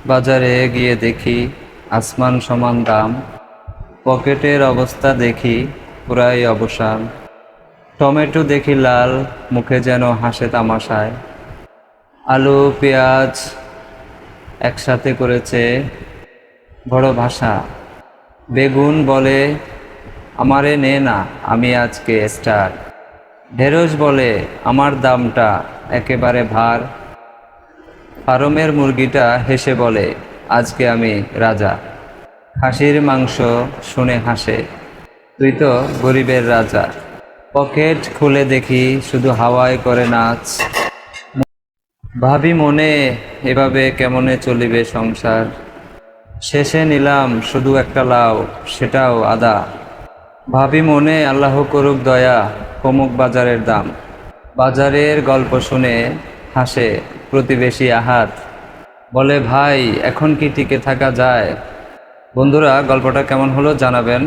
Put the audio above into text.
বাজারে গিয়ে দেখি আসমান সমান দাম, পকেটের অবস্থা দেখি পুরাই অবসান। টমেটো দেখি লাল, মুখে যেন হাসে তামাশায়। আলু পেঁয়াজ একসাথে করেছে বড় ভাষা। বেগুন বলে, আমারে নে না, আমি আজকে স্টার। ঢেঁড়স বলে, আমার দামটা একেবারে ভার। ফার্মের মুরগিটা হেসে বলে, আজকে আমি রাজা। খাসির মাংস শুনে হাসে, তুই তো গরিবের রাজা। পকেট খুলে দেখি শুধু হাওয়ায় করে নাচ। ভাবি মনে, এভাবে কেমনে চলিবে সংসার। শেষে নিলাম শুধু একটা লাউ, সেটাও আদা। ভাবি মনে, আল্লাহ করুক দয়া, কমুক বাজারের দাম। বাজারের গল্প শুনে হাসে প্রতিবেশী আহাত, বলে ভাই এখন কি টিকে থাকা যায়। বন্ধুরা, গল্পটা কেমন হলো জানাবেন।